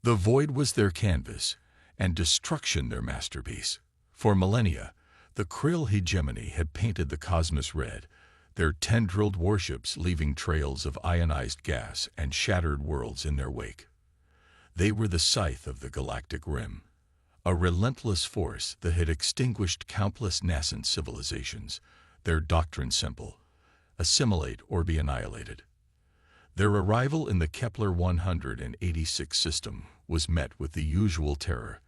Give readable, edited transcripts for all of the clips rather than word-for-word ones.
The void was their canvas, and destruction their masterpiece. For millennia, the Krill hegemony had painted the cosmos red, their tendrilled warships leaving trails of ionized gas and shattered worlds in their wake. They were the scythe of the galactic rim, a relentless force that had extinguished countless nascent civilizations, their doctrine simple: assimilate or be annihilated. Their arrival in the Kepler 186 system was met with the usual terror,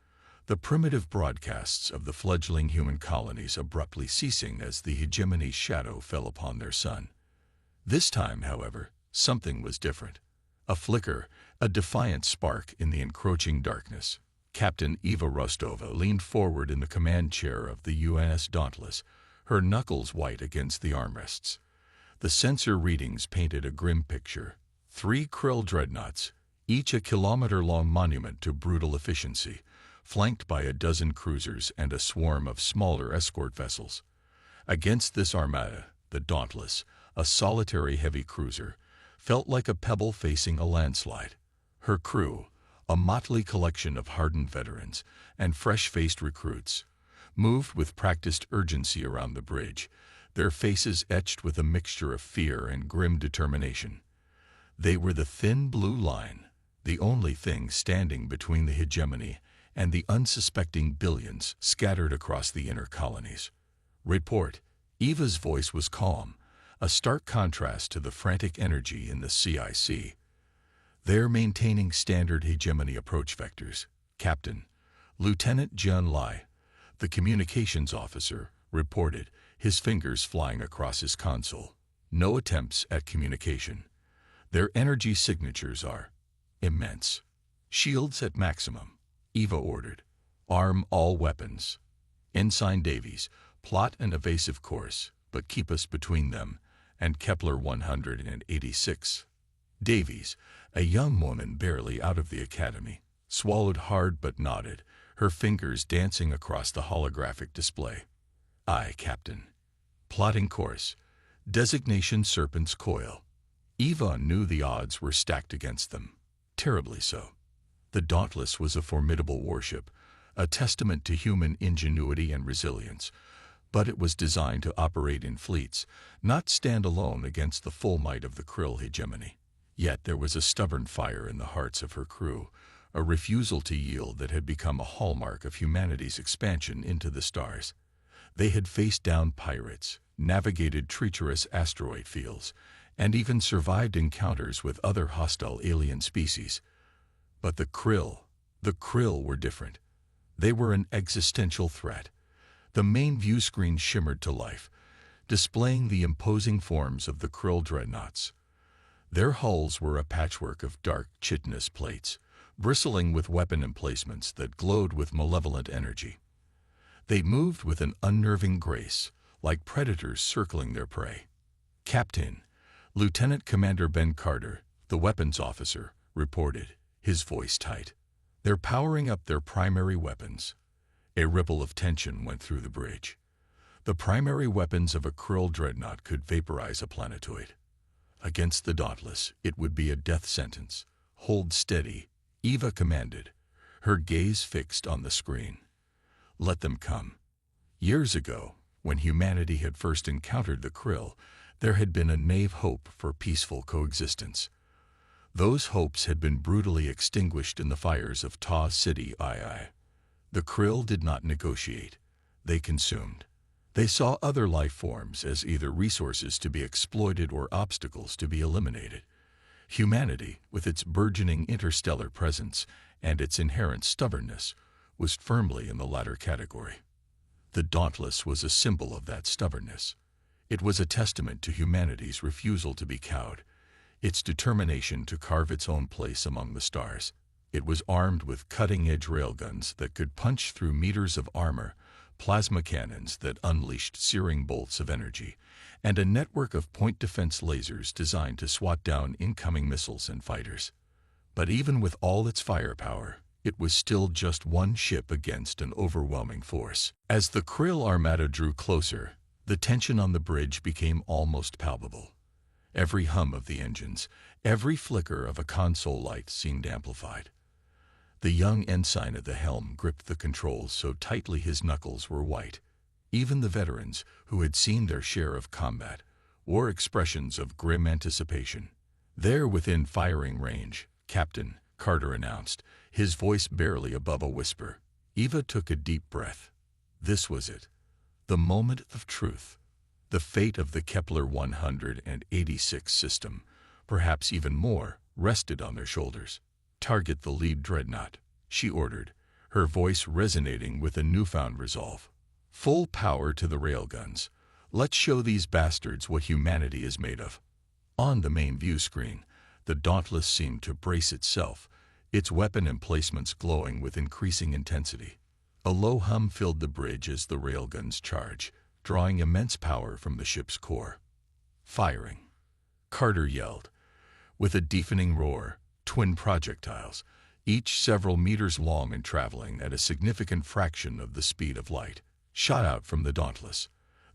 the primitive broadcasts of the fledgling human colonies abruptly ceasing as the hegemony's shadow fell upon their sun. This time, however, something was different. A flicker, a defiant spark in the encroaching darkness. Captain Eva Rostova leaned forward in the command chair of the UNS Dauntless, her knuckles white against the armrests. The sensor readings painted a grim picture. 3 Krill dreadnoughts, each a kilometer-long monument to brutal efficiency, flanked by a dozen cruisers and a swarm of smaller escort vessels. Against this armada, the Dauntless, a solitary heavy cruiser, felt like a pebble facing a landslide. Her crew, a motley collection of hardened veterans and fresh-faced recruits, moved with practiced urgency around the bridge, their faces etched with a mixture of fear and grim determination. They were the thin blue line, the only thing standing between the hegemony and the unsuspecting billions scattered across the inner colonies. Report. Eva's voice was calm, a stark contrast to the frantic energy in the CIC. They're maintaining standard hegemony approach vectors, Captain. Lieutenant Jun Lai, the communications officer, reported, his fingers flying across his console. No attempts at communication. Their energy signatures are immense. Shields at maximum. Eva ordered. Arm all weapons. Ensign Davies, plot an evasive course, but keep us between them and Kepler 186. Davies, a young woman barely out of the academy, swallowed hard but nodded, her fingers dancing across the holographic display. Aye, Captain. Plotting course. Designation Serpent's Coil. Eva knew the odds were stacked against them. Terribly so. The Dauntless was a formidable warship, a testament to human ingenuity and resilience, but it was designed to operate in fleets, not stand alone against the full might of the Krill hegemony. Yet there was a stubborn fire in the hearts of her crew, a refusal to yield that had become a hallmark of humanity's expansion into the stars. They had faced down pirates, navigated treacherous asteroid fields, and even survived encounters with other hostile alien species. But the Krill were different. They were an existential threat. The main view screen shimmered to life, displaying the imposing forms of the Krill dreadnoughts. Their hulls were a patchwork of dark, chitinous plates, bristling with weapon emplacements that glowed with malevolent energy. They moved with an unnerving grace, like predators circling their prey. Captain, Lieutenant Commander Ben Carter, the weapons officer, reported, his voice tight. They're powering up their primary weapons. A ripple of tension went through the bridge. The primary weapons of a Krill dreadnought could vaporize a planetoid. Against the Dauntless, it would be a death sentence. Hold steady, Eva commanded, her gaze fixed on the screen. Let them come. Years ago, when humanity had first encountered the Krill, there had been a naive hope for peaceful coexistence. Those hopes had been brutally extinguished in the fires of Ta City II. The Krill did not negotiate. They consumed. They saw other life forms as either resources to be exploited or obstacles to be eliminated. Humanity, with its burgeoning interstellar presence and its inherent stubbornness, was firmly in the latter category. The Dauntless was a symbol of that stubbornness. It was a testament to humanity's refusal to be cowed, its determination to carve its own place among the stars. It was armed with cutting-edge railguns that could punch through meters of armor, plasma cannons that unleashed searing bolts of energy, and a network of point defense lasers designed to swat down incoming missiles and fighters. But even with all its firepower, it was still just one ship against an overwhelming force. As the Krill Armada drew closer, the tension on the bridge became almost palpable. Every hum of the engines, every flicker of a console light seemed amplified. The young ensign at the helm gripped the controls so tightly his knuckles were white. Even the veterans, who had seen their share of combat, wore expressions of grim anticipation. "They're within firing range," Captain Carter announced, his voice barely above a whisper. Eva took a deep breath. This was it. The moment of truth. The fate of the Kepler 186 system, perhaps even more, rested on their shoulders. "Target the lead dreadnought," she ordered, her voice resonating with a newfound resolve. "Full power to the railguns. Let's show these bastards what humanity is made of." On the main view screen, the Dauntless seemed to brace itself, its weapon emplacements glowing with increasing intensity. A low hum filled the bridge as the railguns charged, drawing immense power from the ship's core. "Firing!" Carter yelled. With a deafening roar, twin projectiles, each several meters long and traveling at a significant fraction of the speed of light, shot out from the Dauntless.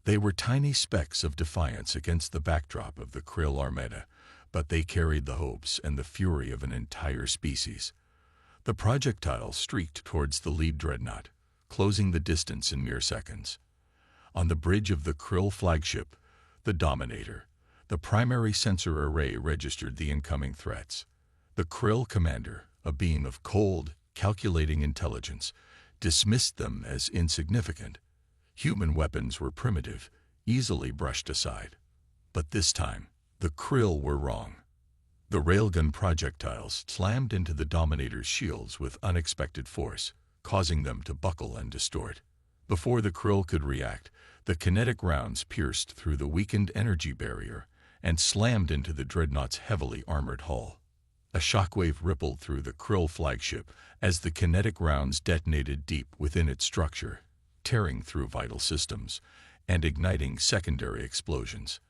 They were tiny specks of defiance against the backdrop of the Krill Armada, but they carried the hopes and the fury of an entire species. The projectiles streaked towards the lead dreadnought, closing the distance in mere seconds. On the bridge of the Krill flagship, the Dominator, the primary sensor array registered the incoming threats. The Krill commander, a being of cold, calculating intelligence, dismissed them as insignificant. Human weapons were primitive, easily brushed aside. But this time, the Krill were wrong. The railgun projectiles slammed into the Dominator's shields with unexpected force, causing them to buckle and distort. Before the Krill could react, the kinetic rounds pierced through the weakened energy barrier and slammed into the dreadnought's heavily armored hull. A shockwave rippled through the Krill flagship as the kinetic rounds detonated deep within its structure, tearing through vital systems and igniting secondary explosions.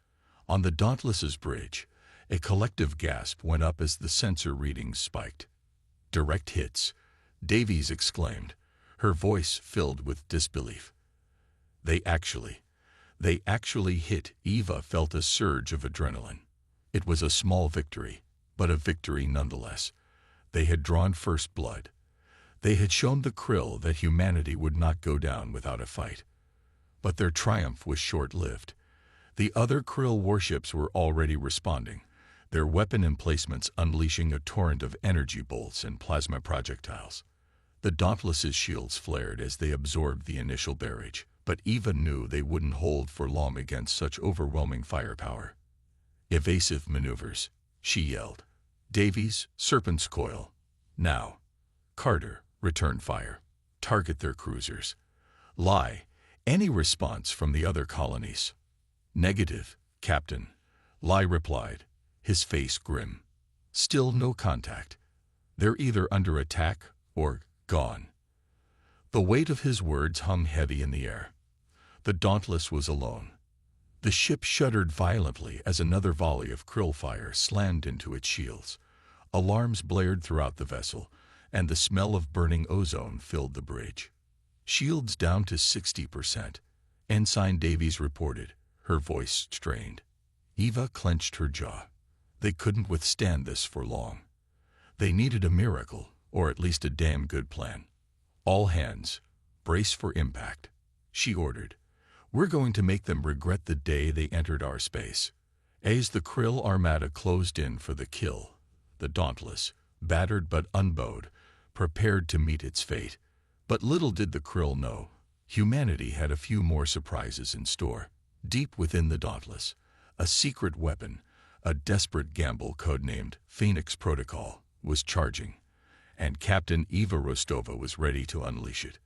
On the Dauntless's bridge, a collective gasp went up as the sensor readings spiked. "Direct hits," Davies exclaimed, her voice filled with disbelief. They actually hit." Eva felt a surge of adrenaline. It was a small victory, but a victory nonetheless. They had drawn first blood. They had shown the Krill that humanity would not go down without a fight. But their triumph was short-lived. The other Krill warships were already responding, their weapon emplacements unleashing a torrent of energy bolts and plasma projectiles. The Dauntless's shields flared as they absorbed the initial barrage, but Eva knew they wouldn't hold for long against such overwhelming firepower. "Evasive maneuvers," she yelled. "Davies, Serpent's Coil. Now." Carter, return fire. Target their cruisers. Lie. Any response from the other colonies? "Negative, Captain," Lie replied, his face grim. "Still no contact. They're either under attack or gone." The weight of his words hung heavy in the air. The Dauntless was alone. The ship shuddered violently as another volley of Krill fire slammed into its shields. Alarms blared throughout the vessel, and the smell of burning ozone filled the bridge. "Shields down to 60%, Ensign Davies reported, her voice strained. Eva clenched her jaw. They couldn't withstand this for long. They needed a miracle, or at least a damn good plan. "All hands, brace for impact," she ordered. "We're going to make them regret the day they entered our space." As the Krill Armada closed in for the kill, the Dauntless, battered but unbowed, prepared to meet its fate. But little did the Krill know, humanity had a few more surprises in store. Deep within the Dauntless, a secret weapon, a desperate gamble codenamed Phoenix Protocol, was charging, and Captain Eva Rostova was ready to unleash it.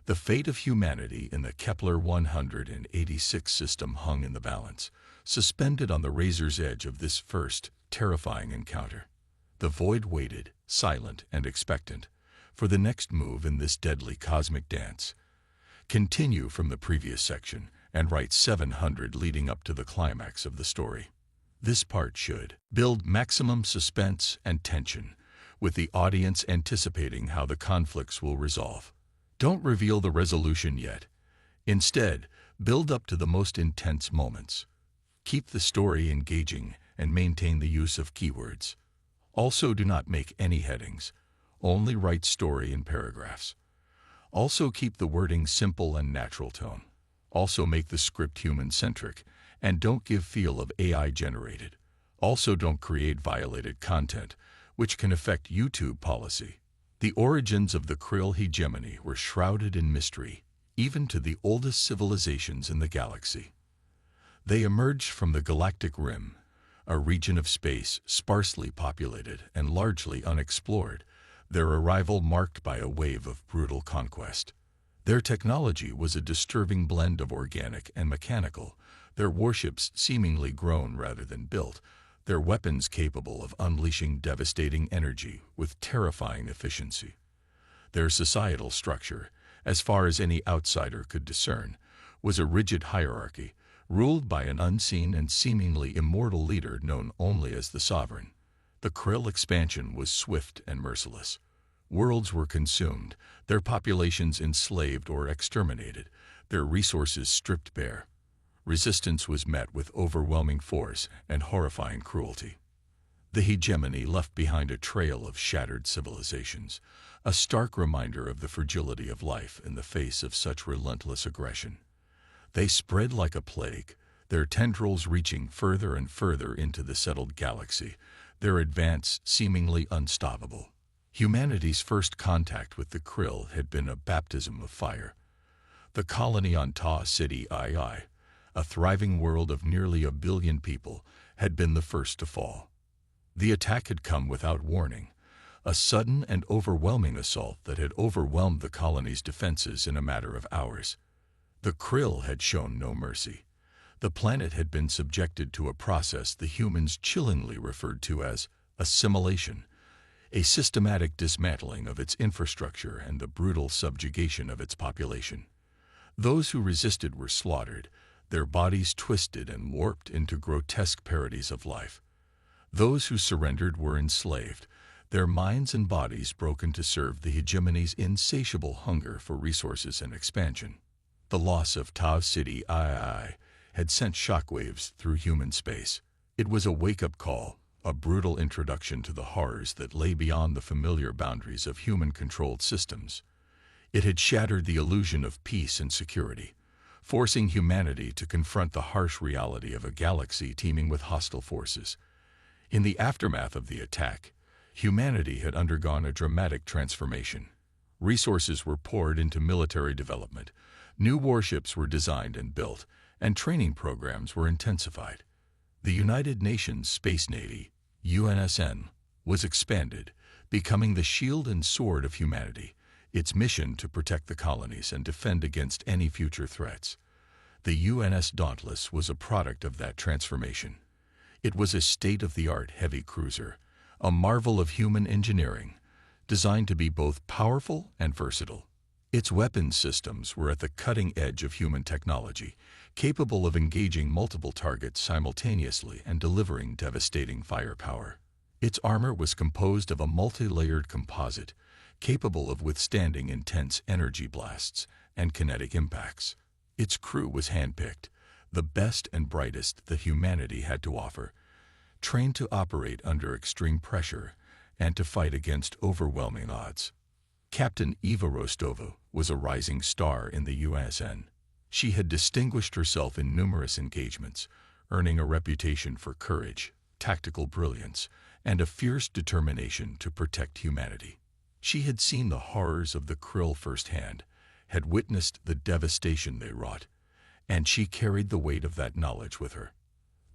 The fate of humanity in the Kepler 186 system hung in the balance, suspended on the razor's edge of this first, terrifying encounter. The void waited, silent and expectant, for the next move in this deadly cosmic dance. Continue from the previous section and write 700 leading up to the climax of the story. This part should build maximum suspense and tension, with the audience anticipating how the conflicts will resolve. Don't reveal the resolution yet. Instead, build up to the most intense moments. Keep the story engaging and maintain the use of keywords. Also, do not make any headings. Only write story in paragraphs. Also keep the wording simple and natural tone. Also make the script human-centric, and don't give feel of AI-generated. Also don't create violated content, which can affect YouTube policy. The origins of the Krill hegemony were shrouded in mystery, even to the oldest civilizations in the galaxy. They emerged from the Galactic Rim, a region of space sparsely populated and largely unexplored, their arrival marked by a wave of brutal conquest. Their technology was a disturbing blend of organic and mechanical, their warships seemingly grown rather than built, their weapons capable of unleashing devastating energy with terrifying efficiency. Their societal structure, as far as any outsider could discern, was a rigid hierarchy, ruled by an unseen and seemingly immortal leader known only as the Sovereign. The Krill expansion was swift and merciless. Worlds were consumed, their populations enslaved or exterminated, their resources stripped bare. Resistance was met with overwhelming force and horrifying cruelty. The hegemony left behind a trail of shattered civilizations, a stark reminder of the fragility of life in the face of such relentless aggression. They spread like a plague, their tendrils reaching further and further into the settled galaxy, their advance seemingly unstoppable. Humanity's first contact with the Krill had been a baptism of fire. The colony on Tau Ceti II, a thriving world of nearly 1 billion people, had been the first to fall. The attack had come without warning, a sudden and overwhelming assault that had overwhelmed the colony's defenses in a matter of hours. The Krill had shown no mercy. The planet had been subjected to a process the humans chillingly referred to as assimilation, a systematic dismantling of its infrastructure and the brutal subjugation of its population. Those who resisted were slaughtered, their bodies twisted and warped into grotesque parodies of life. Those who surrendered were enslaved, their minds and bodies broken to serve the hegemony's insatiable hunger for resources and expansion. The loss of Tau Ceti II had sent shockwaves through human space. It was a wake-up call, a brutal introduction to the horrors that lay beyond the familiar boundaries of human-controlled systems. It had shattered the illusion of peace and security, forcing humanity to confront the harsh reality of a galaxy teeming with hostile forces. In the aftermath of the attack, humanity had undergone a dramatic transformation. Resources were poured into military development, new warships were designed and built, and training programs were intensified. The United Nations Space Navy, UNSN, was expanded, becoming the shield and sword of humanity, its mission to protect the colonies and defend against any future threats. The UNS Dauntless was a product of that transformation. It was a state-of-the-art heavy cruiser, a marvel of human engineering, designed to be both powerful and versatile. Its weapons systems were at the cutting edge of human technology, capable of engaging multiple targets simultaneously and delivering devastating firepower. Its armor was composed of a multi-layered composite, capable of withstanding intense energy blasts and kinetic impacts. Its crew was handpicked, the best and brightest that humanity had to offer, trained to operate under extreme pressure and to fight against overwhelming odds. Captain Eva Rostova was a rising star in the USN. She had distinguished herself in numerous engagements, earning a reputation for courage, tactical brilliance, and a fierce determination to protect humanity. She had seen the horrors of the Krill firsthand, had witnessed the devastation they wrought, and she carried the weight of that knowledge with her.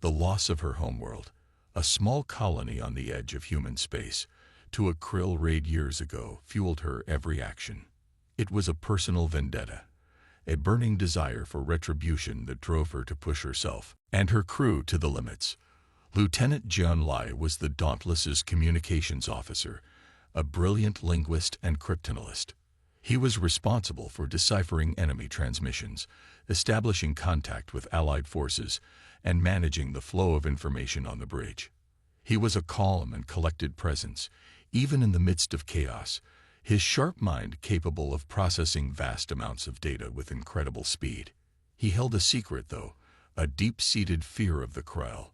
The loss of her homeworld, a small colony on the edge of human space, to a Krill raid years ago, fueled her every action. It was a personal vendetta, a burning desire for retribution that drove her to push herself and her crew to the limits. Lieutenant Jian Lai was the Dauntless's communications officer, a brilliant linguist and cryptanalyst. He was responsible for deciphering enemy transmissions, establishing contact with Allied forces, and managing the flow of information on the bridge. He was a calm and collected presence, even in the midst of chaos, his sharp mind capable of processing vast amounts of data with incredible speed. He held a secret, though, a deep-seated fear of the Krill,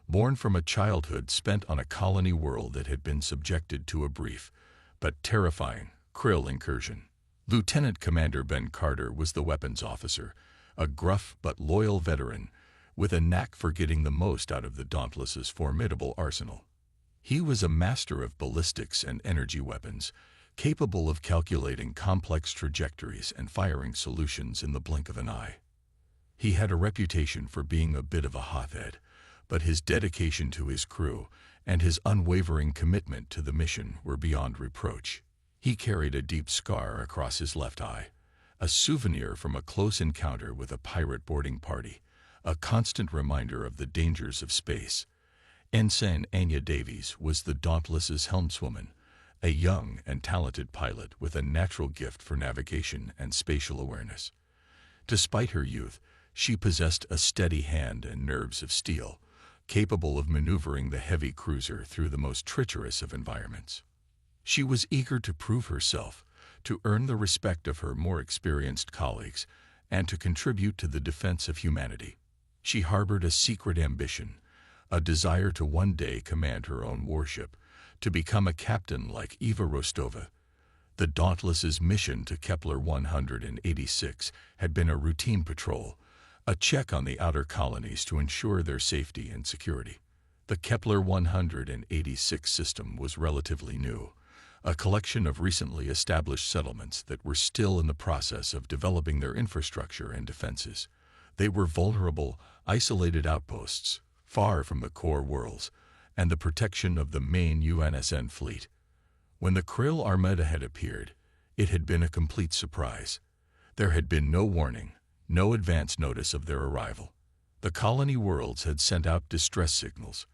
born from a childhood spent on a colony world that had been subjected to a brief, but terrifying Krill incursion. Lieutenant Commander Ben Carter was the weapons officer, a gruff but loyal veteran with a knack for getting the most out of the Dauntless's formidable arsenal. He was a master of ballistics and energy weapons, capable of calculating complex trajectories and firing solutions in the blink of an eye. He had a reputation for being a bit of a hothead, but his dedication to his crew and his unwavering commitment to the mission were beyond reproach. He carried a deep scar across his left eye, a souvenir from a close encounter with a pirate boarding party, a constant reminder of the dangers of space. Ensign Anya Davies was the Dauntless's helmswoman, a young and talented pilot with a natural gift for navigation and spatial awareness. Despite her youth, she possessed a steady hand and nerves of steel, capable of maneuvering the heavy cruiser through the most treacherous of environments. She was eager to prove herself, to earn the respect of her more experienced colleagues, and to contribute to the defense of humanity. She harbored a secret ambition, a desire to one day command her own warship, to become a captain like Eva Rostova. The Dauntless's mission to Kepler 186 had been a routine patrol, a check on the outer colonies to ensure their safety and security. The Kepler 186 system was relatively new, a collection of recently established settlements that were still in the process of developing their infrastructure and defenses. They were vulnerable, isolated outposts, far from the core worlds and the protection of the main UNSN fleet. When the Krill Armada had appeared, it had been a complete surprise. There had been no warning, no advance notice of their arrival. The colony worlds had sent out distress signals,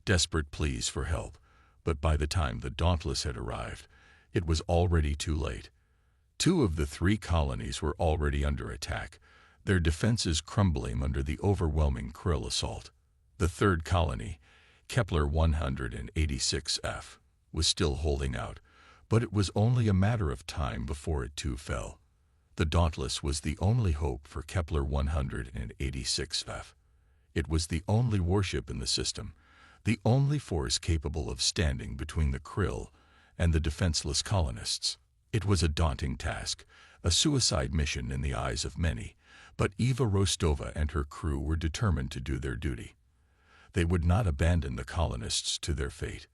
desperate pleas for help, but by the time the Dauntless had arrived, it was already too late. 2 of the 3 colonies were already under attack, their defenses crumbling under the overwhelming Krill assault. The 3rd colony, Kepler 186F, was still holding out, but it was only a matter of time before it too fell. The Dauntless was the only hope for Kepler 186F. It was the only warship in the system, the only force capable of standing between the Krill and the defenseless colonists. It was a daunting task, a suicide mission in the eyes of many, but Eva Rostova and her crew were determined to do their duty. They would not abandon the colonists to their fate.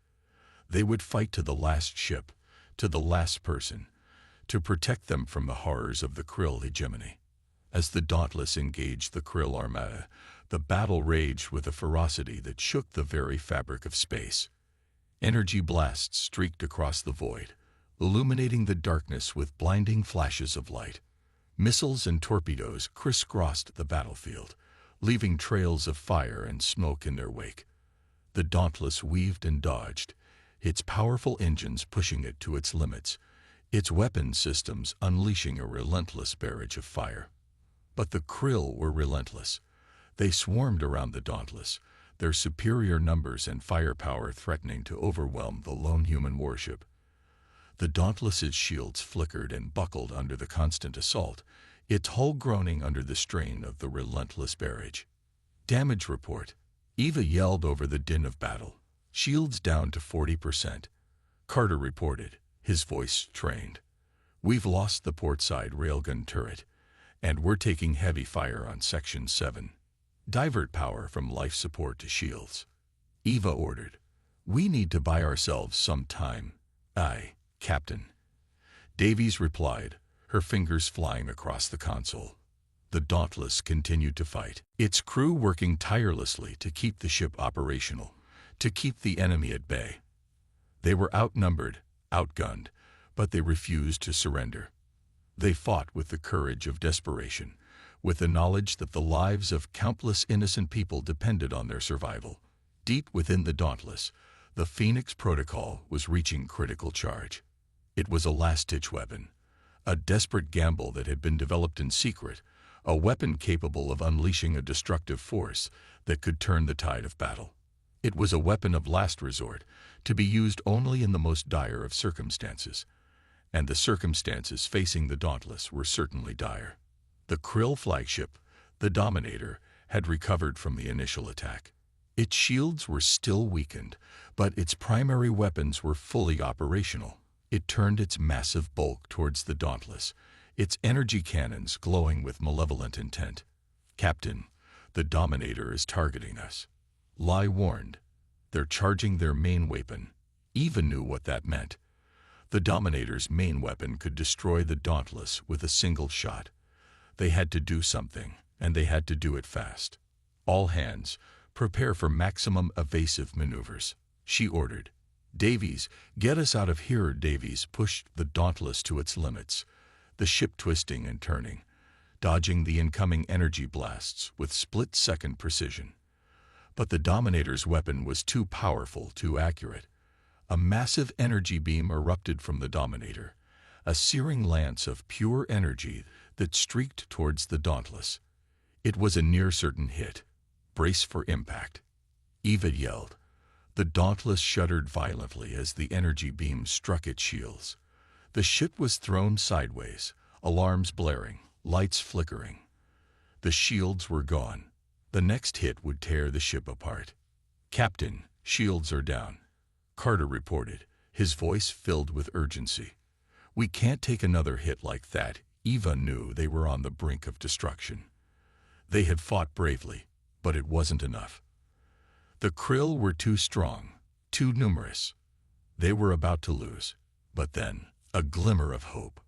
They would fight to the last ship, to the last person, to protect them from the horrors of the Krill hegemony. As the Dauntless engaged the Krill Armada, the battle raged with a ferocity that shook the very fabric of space. Energy blasts streaked across the void, illuminating the darkness with blinding flashes of light. Missiles and torpedoes crisscrossed the battlefield, leaving trails of fire and smoke in their wake. The Dauntless weaved and dodged, its powerful engines pushing it to its limits, its weapon systems unleashing a relentless barrage of fire. But the Krill were relentless. They swarmed around the Dauntless, their superior numbers and firepower threatening to overwhelm the lone human warship. The Dauntless's shields flickered and buckled under the constant assault, its hull groaning under the strain of the relentless barrage. Damage report. Eva yelled over the din of battle. Shields down to 40%. Carter reported, his voice strained. We've lost the portside railgun turret, and we're taking heavy fire on Section 7. Divert power from life support to shields. Eva ordered. We need to buy ourselves some time. Aye, Captain. Davies replied, her fingers flying across the console. The Dauntless continued to fight, its crew working tirelessly to keep the ship operational, to keep the enemy at bay. They were outnumbered, outgunned, but they refused to surrender. They fought with the courage of desperation, with the knowledge that the lives of countless innocent people depended on their survival. Deep within the Dauntless, the Phoenix Protocol was reaching critical charge. It was a last-ditch weapon, a desperate gamble that had been developed in secret, a weapon capable of unleashing a destructive force that could turn the tide of battle. It was a weapon of last resort, to be used only in the most dire of circumstances. And the circumstances facing the Dauntless were certainly dire. The Krill flagship, the Dominator, had recovered from the initial attack. Its shields were still weakened, but its primary weapons were fully operational. It turned its massive bulk towards the Dauntless, its energy cannons glowing with malevolent intent. "Captain, the Dominator is targeting us," Lai warned. "They're charging their main weapon." Eva knew what that meant. The Dominator's main weapon could destroy the Dauntless with a single shot. They had to do something, and they had to do it fast. "All hands, prepare for maximum evasive maneuvers," she ordered. "Davies, get us out of here." Davies pushed the Dauntless to its limits, the ship twisting and turning, dodging the incoming energy blasts with split-second precision. But the Dominator's weapon was too powerful, too accurate. A massive energy beam erupted from the Dominator, a searing lance of pure energy that streaked towards the Dauntless. It was a near-certain hit. "Brace for impact," Eva yelled. The Dauntless shuddered violently as the energy beam struck its shields. The ship was thrown sideways, alarms blaring, lights flickering. The shields were gone. The next hit would tear the ship apart. "Captain, shields are down," Carter reported, his voice filled with urgency. "We can't take another hit like that." Eva knew they were on the brink of destruction. They had fought bravely, but it wasn't enough. The Krill were too strong, too numerous. They were about to lose. But then, a glimmer of hope.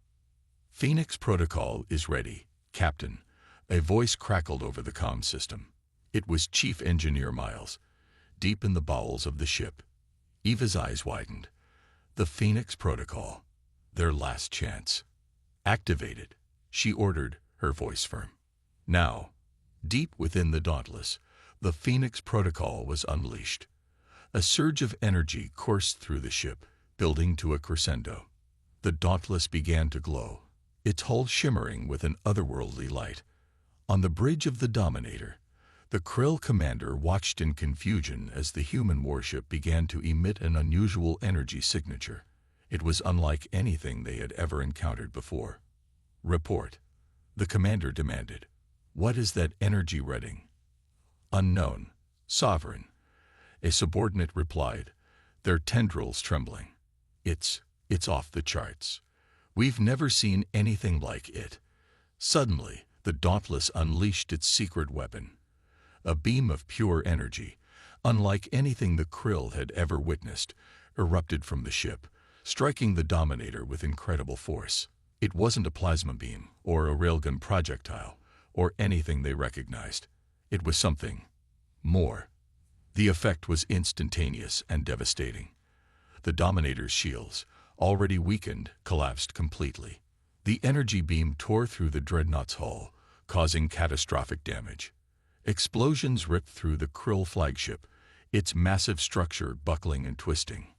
"Phoenix Protocol is ready, Captain," a voice crackled over the comm system. It was Chief Engineer Miles, deep in the bowels of the ship. Eva's eyes widened. The Phoenix Protocol, their last chance. "Activated," she ordered, her voice firm. Now, deep within the Dauntless, the Phoenix Protocol was unleashed. A surge of energy coursed through the ship, building to a crescendo. The Dauntless began to glow, its hull shimmering with an otherworldly light. On the bridge of the Dominator, the Krill commander watched in confusion as the human warship began to emit an unusual energy signature. It was unlike anything they had ever encountered before. "Report," the commander demanded. "What is that energy reading?" "Unknown, Sovereign," a subordinate replied, their tendrils trembling. It's off the charts. We've never seen anything like it." Suddenly, the Dauntless unleashed its secret weapon. A beam of pure energy, unlike anything the Krill had ever witnessed, erupted from the ship, striking the Dominator with incredible force. It wasn't a plasma beam, or a railgun projectile, or anything they recognized. It was something more. The effect was instantaneous and devastating. The Dominator's shields, already weakened, collapsed completely. The energy beam tore through the Dreadnought's hull, causing catastrophic damage. Explosions ripped through the Krill flagship, its massive structure buckling and twisting.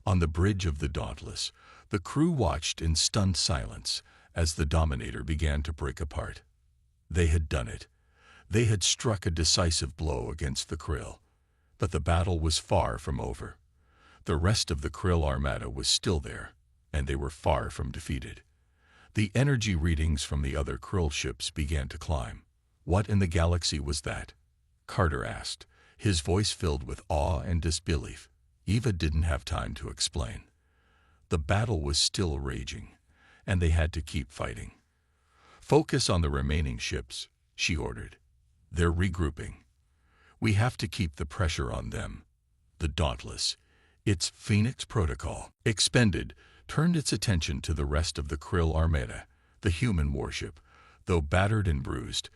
On the bridge of the Dauntless, the crew watched in stunned silence as the Dominator began to break apart. They had done it. They had struck a decisive blow against the Krill. But the battle was far from over. The rest of the Krill Armada was still there, and they were far from defeated. The energy readings from the other Krill ships began to climb. "What in the galaxy was that?" Carter asked, his voice filled with awe and disbelief. Eva didn't have time to explain. The battle was still raging, and they had to keep fighting. "Focus on the remaining ships," she ordered. "They're regrouping. We have to keep the pressure on them." The Dauntless, its Phoenix Protocol expended, turned its attention to the rest of the Krill Armada. The human warship, though battered and bruised,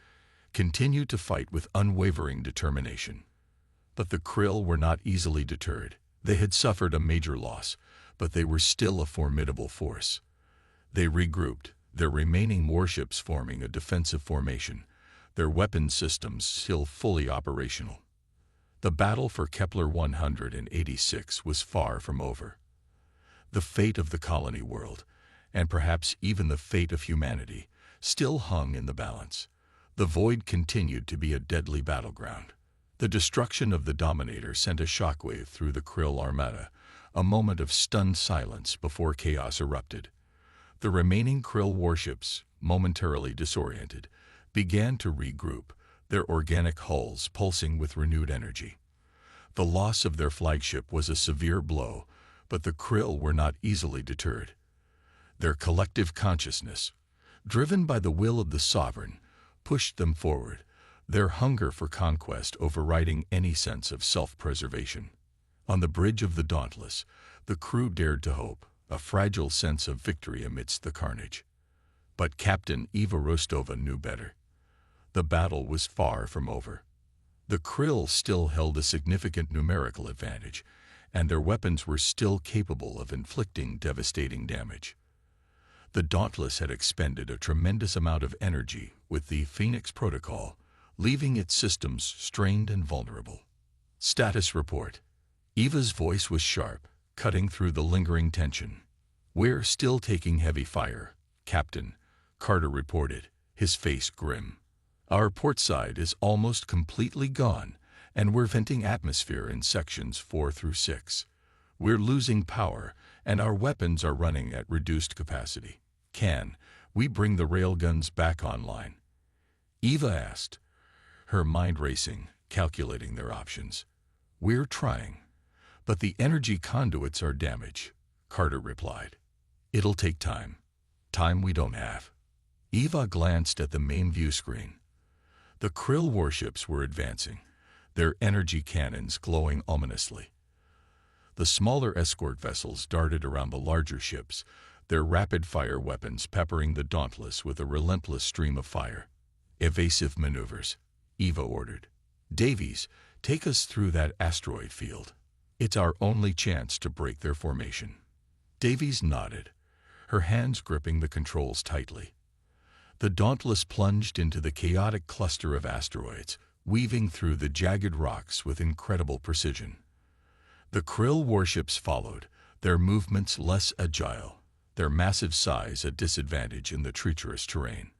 continued to fight with unwavering determination. But the Krill were not easily deterred. They had suffered a major loss, but they were still a formidable force. They regrouped, their remaining warships forming a defensive formation, their weapons systems still fully operational. The battle for Kepler 186 was far from over. The fate of the colony world, and perhaps even the fate of humanity, still hung in the balance. The void continued to be a deadly battleground. The destruction of the Dominator sent a shockwave through the Krill Armada, a moment of stunned silence before chaos erupted. The remaining Krill warships, momentarily disoriented, began to regroup, their organic hulls pulsing with renewed energy. The loss of their flagship was a severe blow, But the Krill were not easily deterred. Their collective consciousness, driven by the will of the sovereign, pushed them forward, their hunger for conquest overriding any sense of self-preservation. On the bridge of the Dauntless, the crew dared to hope, a fragile sense of victory amidst the carnage. But Captain Eva Rostova knew better. The battle was far from over. The Krill still held a significant numerical advantage, and their weapons were still capable of inflicting devastating damage. The Dauntless had expended a tremendous amount of energy with the Phoenix Protocol, leaving its systems strained and vulnerable. Status report. Eva's voice was sharp, cutting through the lingering tension. "We're still taking heavy fire, Captain," Carter reported, his face grim. "Our port side is almost completely gone, and we're venting atmosphere in sections 4 through 6. We're losing power, and our weapons are running at reduced capacity. Can we bring the railguns back online?" Eva asked, her mind racing, calculating their options. "We're trying, but the energy conduits are damaged," Carter replied. "It'll take time. Time we don't have." Eva glanced at the main view screen. The Krill warships were advancing, their energy cannons glowing ominously. The smaller escort vessels darted around the larger ships, their rapid-fire weapons peppering the Dauntless with a relentless stream of fire. "Evasive maneuvers," Eva ordered. "Davies, take us through that asteroid field. It's our only chance to break their formation." Davies nodded, her hands gripping the controls tightly. The Dauntless plunged into the chaotic cluster of asteroids, weaving through the jagged rocks with incredible precision. The Krill warships followed, their movements less agile, their massive size a disadvantage in the treacherous terrain.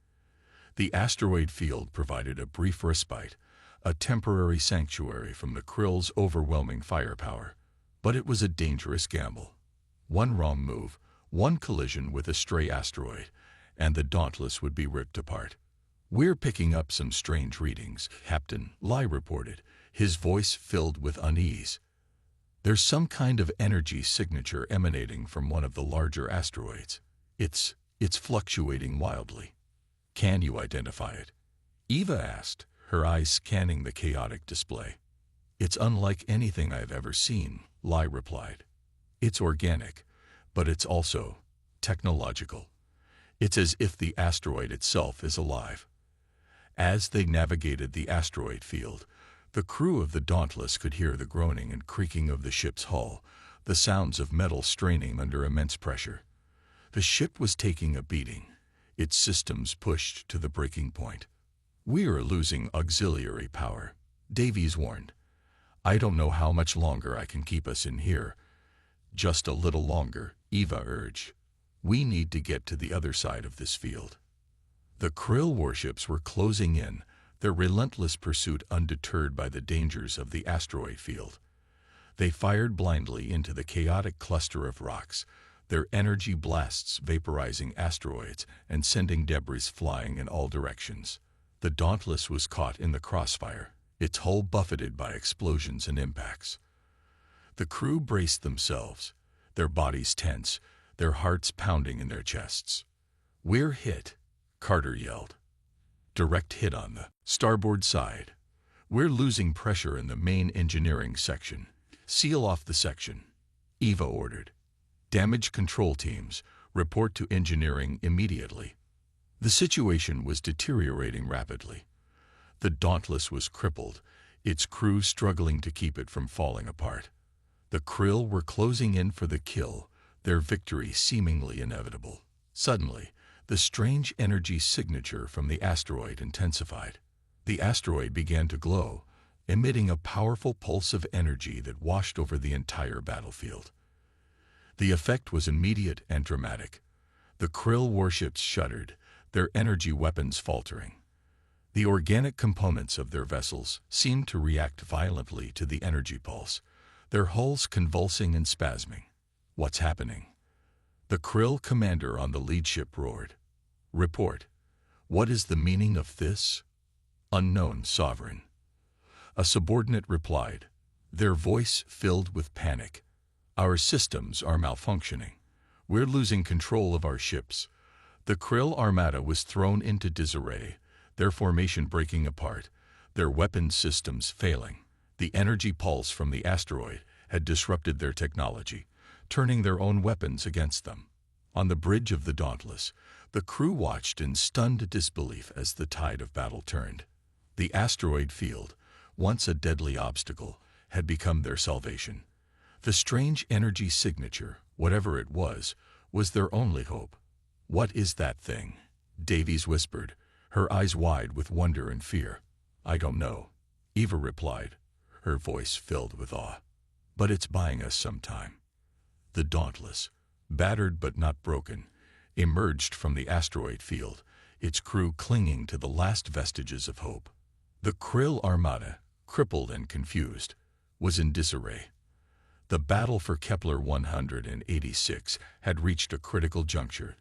The asteroid field provided a brief respite, a temporary sanctuary from the Krill's overwhelming firepower. But it was a dangerous gamble. One wrong move, one collision with a stray asteroid, and the Dauntless would be ripped apart. "We're picking up some strange readings," Captain Lai reported, his voice filled with unease. "There's some kind of energy signature emanating from one of the larger asteroids. It's fluctuating wildly." "Can you identify it?" Eva asked, her eyes scanning the chaotic display. "It's unlike anything I've ever seen," Lai replied. "It's organic, but it's also technological. It's as if the asteroid itself is alive." As they navigated the asteroid field, the crew of the Dauntless could hear the groaning and creaking of the ship's hull, the sounds of metal straining under immense pressure. The ship was taking a beating, its systems pushed to the breaking point. "We are losing auxiliary power," Davies warned. "I don't know how much longer I can keep us in here." "Just a little longer," Eva urged. "We need to get to the other side of this field." The Krill warships were closing in, their relentless pursuit undeterred by the dangers of the asteroid field. They fired blindly into the chaotic cluster of rocks, their energy blasts vaporizing asteroids and sending debris flying in all directions. The Dauntless was caught in the crossfire, its hull buffeted by explosions and impacts. The crew braced themselves, their bodies tense, their hearts pounding in their chests. "We're hit," Carter yelled. "Direct hit on the starboard side. We're losing pressure in the main engineering section. Seal off the section," Eva ordered. "Damage control teams, report to engineering immediately." The situation was deteriorating rapidly. The Dauntless was crippled, its crew struggling to keep it from falling apart. The Krill were closing in for the kill, their victory seemingly inevitable. Suddenly, the strange energy signature from the asteroid intensified. The asteroid began to glow, emitting a powerful pulse of energy that washed over the entire battlefield. The effect was immediate and dramatic. The Krill warships shuddered, their energy weapons faltering. The organic components of their vessels seemed to react violently to the energy pulse, their hulls convulsing and spasming. "What's happening?" The Krill commander on the lead ship roared. "Report. What is the meaning of this?" "Unknown, Sovereign." A subordinate replied, their voice filled with panic. Our systems are malfunctioning. We're losing control of our ships. The Krill Armada was thrown into disarray, their formation breaking apart, their weapons systems failing. The energy pulse from the asteroid had disrupted their technology, turning their own weapons against them. On the bridge of the Dauntless, the crew watched in stunned disbelief as the tide of battle turned. The asteroid field, once a deadly obstacle, had become their salvation. The strange energy signature, whatever it was their only hope. "What is that thing?" Davies whispered, her eyes wide with wonder and fear. "I don't know," Eva replied, her voice filled with awe. "But it's buying us some time." The Dauntless, battered but not broken, emerged from the asteroid field, its crew clinging to the last vestiges of hope. The Krill Armada, crippled and confused, was in disarray. The battle for Kepler 186 had reached a critical juncture,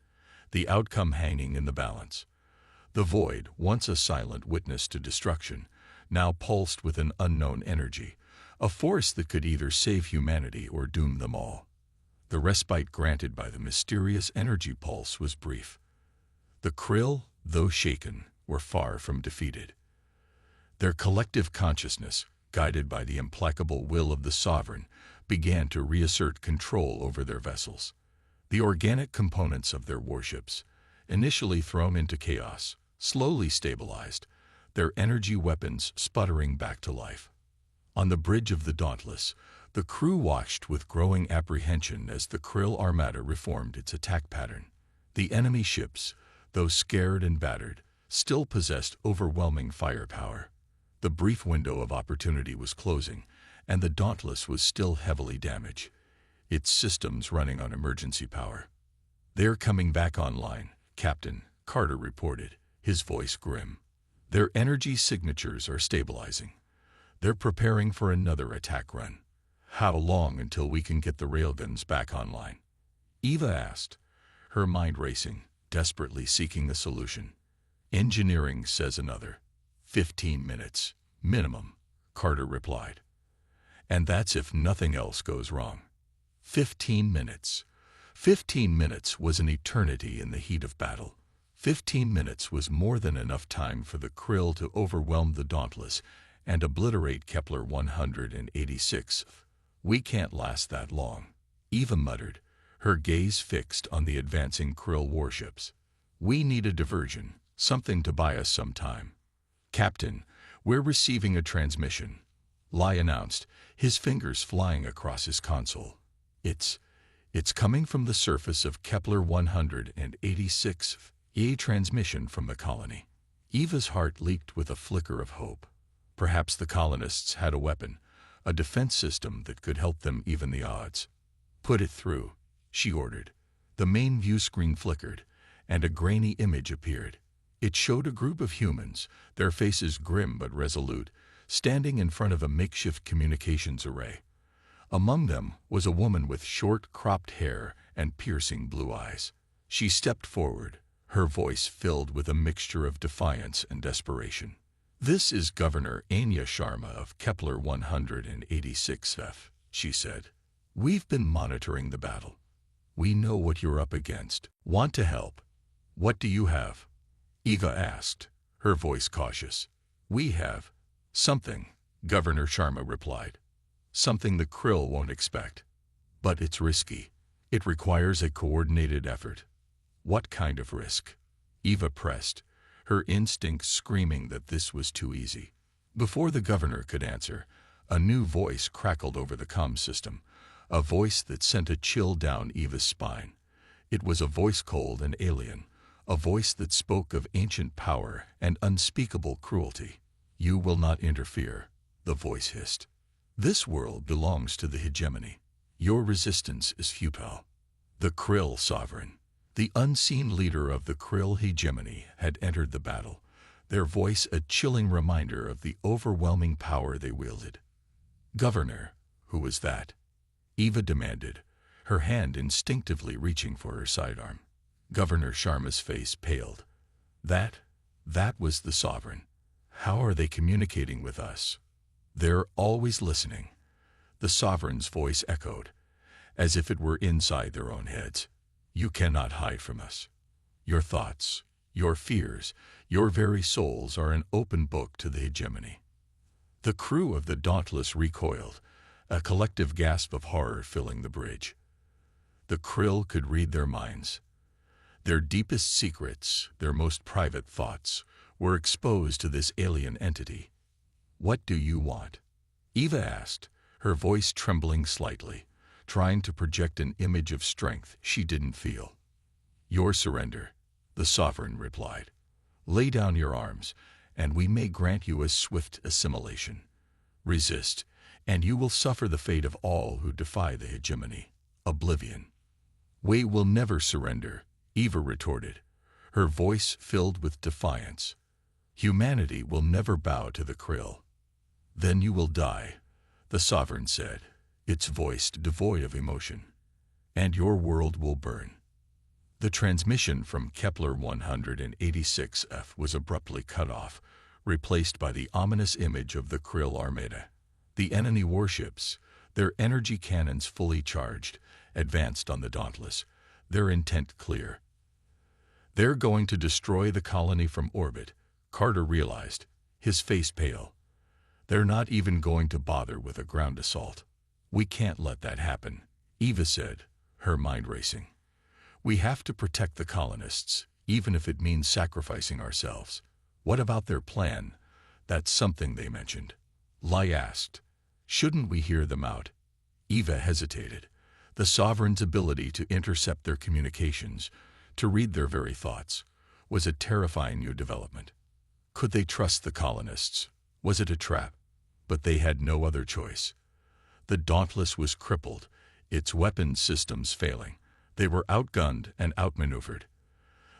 the outcome hanging in the balance. The void, once a silent witness to destruction, now pulsed with an unknown energy, a force that could either save humanity or doom them all. The respite granted by the mysterious energy pulse was brief. The Krill, though shaken, were far from defeated. Their collective consciousness, guided by the implacable will of the Sovereign, began to reassert control over their vessels. The organic components of their warships, initially thrown into chaos, slowly stabilized, their energy weapons sputtering back to life. On the bridge of the Dauntless, the crew watched with growing apprehension as the Krill Armada reformed its attack pattern. The enemy ships, though scared and battered, still possessed overwhelming firepower. The brief window of opportunity was closing, and the Dauntless was still heavily damaged, its systems running on emergency power. "They're coming back online," Captain Carter reported, his voice grim. "Their energy signatures are stabilizing. They're preparing for another attack run." "How long until we can get the railguns back online?" Eva asked, her mind racing, desperately seeking a solution. "Engineering says another 15 minutes, minimum," Carter replied. "And that's if nothing else goes wrong." 15 minutes. 15 minutes was an eternity in the heat of battle. 15 minutes was more than enough time for the Krill to overwhelm the Dauntless and obliterate Kepler 186. "We can't last that long," Eva muttered, her gaze fixed on the advancing Krill warships. "We need a diversion, something to buy us some time." "Captain, we're receiving a transmission," Lai announced, his fingers flying across his console. It's coming from the surface of Kepler 186, a transmission from the colony." Eva's heart leaped with a flicker of hope. Perhaps the colonists had a weapon, a defense system that could help them even the odds. "Put it through," she ordered. The main view screen flickered, and a grainy image appeared. It showed a group of humans, their faces grim but resolute, standing in front of a makeshift communications array. Among them was a woman with short, cropped hair and piercing blue eyes. She stepped forward, her voice filled with a mixture of defiance and desperation. "This is Governor Anya Sharma of Kepler 186F, she said. "We've been monitoring the battle. We know what you're up against. Want to help. What do you have?" Eva asked, her voice cautious. "We have something," Governor Sharma replied. "Something the Krill won't expect. But it's risky. It requires a coordinated effort." "What kind of risk?" Eva pressed, her instincts screaming that this was too easy. Before the governor could answer, a new voice crackled over the comm system, a voice that sent a chill down Eva's spine. It was a voice cold and alien, a voice that spoke of ancient power and unspeakable cruelty. "You will not interfere," the voice hissed. "This world belongs to the hegemony. Your resistance is futile." The Krill Sovereign, the unseen leader of the Krill hegemony, had entered the battle, their voice a chilling reminder of the overwhelming power they wielded. "Governor, who was that?" Eva demanded, her hand instinctively reaching for her sidearm. Governor Sharma's face paled. That was the Sovereign. "How are they communicating with us?" "They're always listening," the Sovereign's voice echoed, as if it were inside their own heads. You cannot hide from us. Your thoughts, your fears, your very souls are an open book to the hegemony. The crew of the Dauntless recoiled, a collective gasp of horror filling the bridge. The Krill could read their minds. Their deepest secrets, their most private thoughts, were exposed to this alien entity. "What do you want?" Eva asked, her voice trembling slightly, trying to project an image of strength she didn't feel. "Your surrender," the Sovereign replied. "Lay down your arms, and we may grant you a swift assimilation. Resist, and you will suffer the fate of all who defy the hegemony, oblivion." "We will never surrender," Eva retorted, her voice filled with defiance. "Humanity will never bow to the Krill." "Then you will die," the Sovereign said, its voice devoid of emotion. "And your world will burn." The transmission from Kepler 186f was abruptly cut off, replaced by the ominous image of the Krill Armada. The enemy warships, their energy cannons fully charged, advanced on the Dauntless, their intent clear. "They're going to destroy the colony from orbit," Carter realized, his face pale. "They're not even going to bother with a ground assault." "We can't let that happen," Eva said, her mind racing. "We have to protect the colonists, even if it means sacrificing ourselves." "What about their plan?" "That's something they mentioned," Lai asked. "Shouldn't we hear them out?" Eva hesitated. The Sovereign's ability to intercept their communications, to read their very thoughts, was a terrifying new development. Could they trust the colonists? Was it a trap? But they had no other choice. The Dauntless was crippled, its weapons systems failing. They were outgunned and outmaneuvered.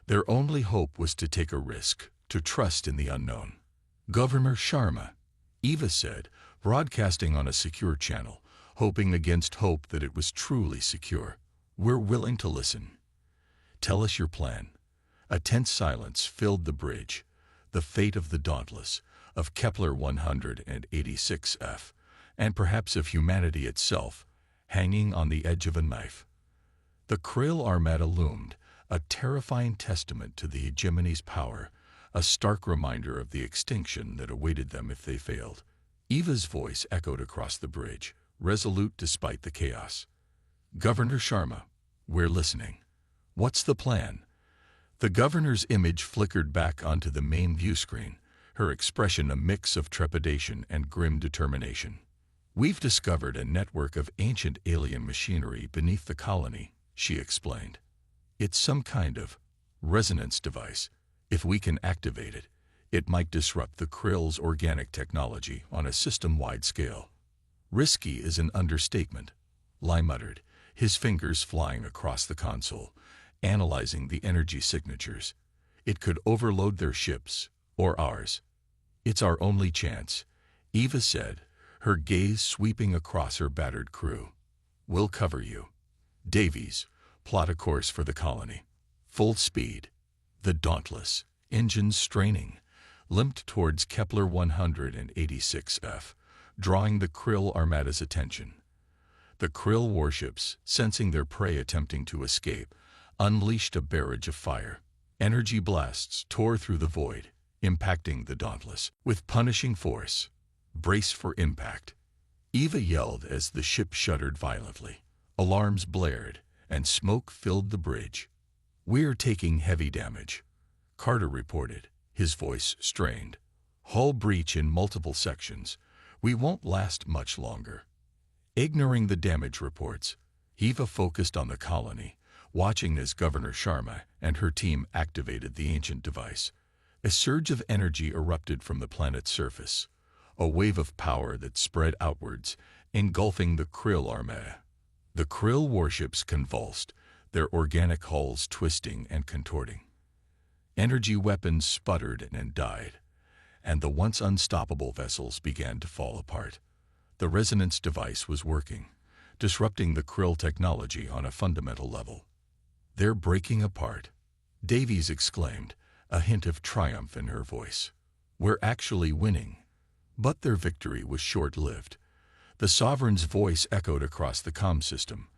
Their only hope was to take a risk, to trust in the unknown. "Governor Sharma," Eva said, broadcasting on a secure channel, hoping against hope that it was truly secure. "We're willing to listen. Tell us your plan." A tense silence filled the bridge. The fate of the Dauntless, of Kepler 186f, and perhaps of humanity itself, hanging on the edge of a knife. The Krill Armada loomed, a terrifying testament to the hegemony's power, a stark reminder of the extinction that awaited them if they failed. Eva's voice echoed across the bridge, resolute despite the chaos. "Governor Sharma, we're listening. What's the plan?" The governor's image flickered back onto the main view screen, her expression a mix of trepidation and grim determination. "We've discovered a network of ancient alien machinery beneath the colony," she explained. "It's some kind of resonance device. If we can activate it, it might disrupt the Krill's organic technology on a system-wide scale." "Risky is an understatement," Lai muttered, his fingers flying across the console, analyzing the energy signatures. "It could overload their ships, or ours." "It's our only chance," Eva said, her gaze sweeping across her battered crew. "We'll cover you. Davies, plot a course for the colony. Full speed." The Dauntless, engines straining, limped towards Kepler 186f, drawing the Krill Armada's attention. The Krill warships, sensing their prey attempting to escape, unleashed a barrage of fire. Energy blasts tore through the void, impacting the Dauntless with punishing force. "Brace for impact," Eva yelled as the ship shuddered violently. Alarms blared, and smoke filled the bridge. "We're taking heavy damage," Carter reported, his voice strained. "Hull breach in multiple sections. We won't last much longer." Ignoring the damage reports, Eva focused on the colony, watching as Governor Sharma and her team activated the ancient device. A surge of energy erupted from the planet's surface, a wave of power that spread outwards, engulfing the Krill Armada. The Krill warships convulsed, their organic hulls twisting and contorting. Energy weapons sputtered and died, and the once unstoppable vessels began to fall apart. The resonance device was working, disrupting the Krill technology on a fundamental level. "They're breaking apart," Davies exclaimed, a hint of triumph in her voice. "We're actually winning." But their victory was short-lived. The Sovereign's voice echoed across the comm system.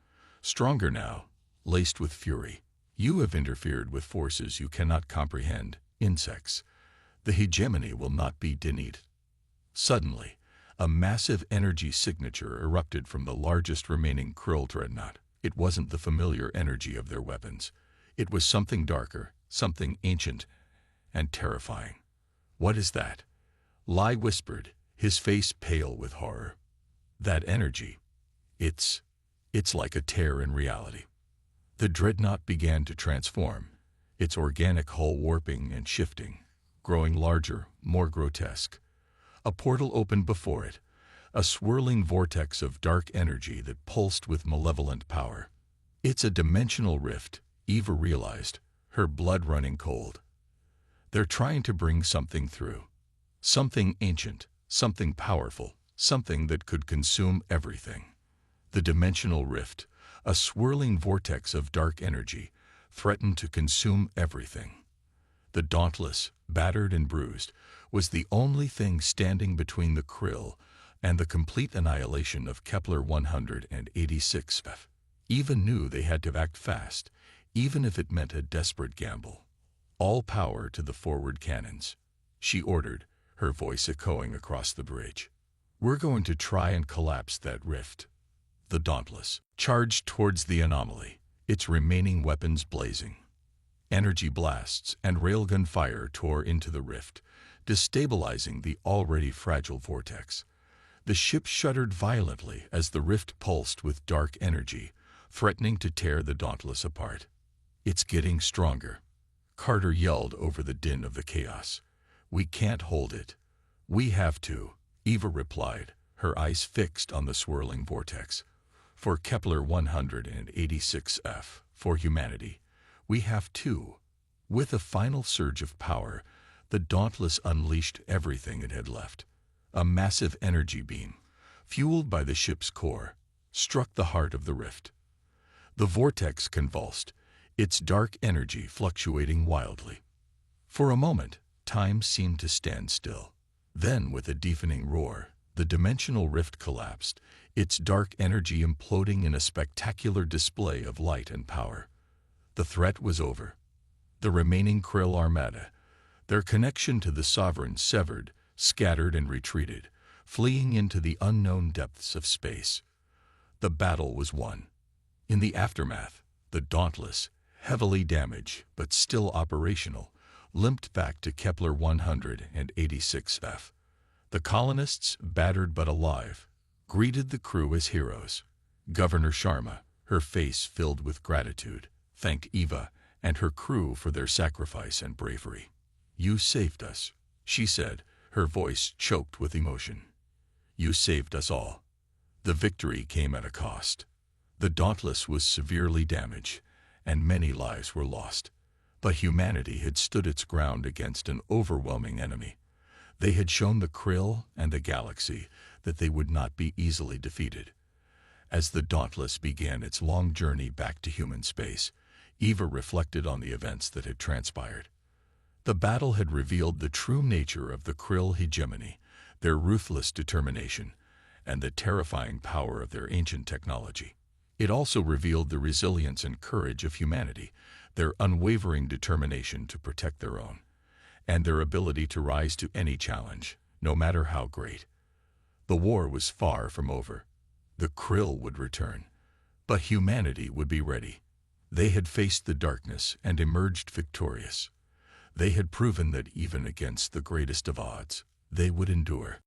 Stronger now, laced with fury. You have interfered with forces you cannot comprehend, insects. The hegemony will not be denied. Suddenly, a massive energy signature erupted from the largest remaining Krill dreadnought. It wasn't the familiar energy of their weapons. It was something darker, something ancient and terrifying. What is that? Lai whispered, his face pale with horror. That energy. It's like a tear in reality. The dreadnought began to transform, its organic hull warping and shifting, growing larger, more grotesque. A portal opened before it, a swirling vortex of dark energy that pulsed with malevolent power. It's a dimensional rift, Eva realized, her blood running cold. They're trying to bring something through. Something ancient, something powerful, something that could consume everything. The dimensional rift, a swirling vortex of dark energy, threatened to consume everything. The Dauntless, battered and bruised, was the only thing standing between the Krill and the complete annihilation of Kepler 186 F. Eva knew they had to act fast, even if it meant a desperate gamble. All power to the forward cannons, she ordered, her voice echoing across the bridge. We're going to try and collapse that rift. The Dauntless charged towards the anomaly, its remaining weapons blazing. Energy blasts and railgun fire tore into the rift, destabilizing the already fragile vortex. The ship shuddered violently as the rift pulsed with dark energy, threatening to tear the Dauntless apart. It's getting stronger, Carter yelled over the din of the chaos. We can't hold it. We have to, Eva replied, her eyes fixed on the swirling vortex. For Kepler 186 F, for humanity, we have to. With a final surge of power, the Dauntless unleashed everything it had left. A massive energy beam, fueled by the ship's core, struck the heart of the rift. The vortex convulsed, its dark energy fluctuating wildly. For a moment, time seemed to stand still. Then, with a deafening roar, the dimensional rift collapsed, its dark energy imploding in a spectacular display of light and power. The threat was over. The remaining Krill Armada, their connection to the Sovereign severed, scattered and retreated, fleeing into the unknown depths of space. The battle was won. In the aftermath, the Dauntless, heavily damaged but still operational, limped back to Kepler 186 F. The colonists, battered but alive, greeted the crew as heroes. Governor Sharma, her face filled with gratitude, thanked Eva and her crew for their sacrifice and bravery. You saved us, she said, her voice choked with emotion. You saved us all. The victory came at a cost. The Dauntless was severely damaged, and many lives were lost. But humanity had stood its ground against an overwhelming enemy. They had shown the Krill and the galaxy that they would not be easily defeated. As the Dauntless began its long journey back to human space, Eva reflected on the events that had transpired. The battle had revealed the true nature of the Krill hegemony, their ruthless determination, and the terrifying power of their ancient technology. It also revealed the resilience and courage of humanity, their unwavering determination to protect their own, and their ability to rise to any challenge, no matter how great. The war was far from over. The Krill would return, but humanity would be ready. They had faced the darkness and emerged victorious. They had proven that even against the greatest of odds, they would endure.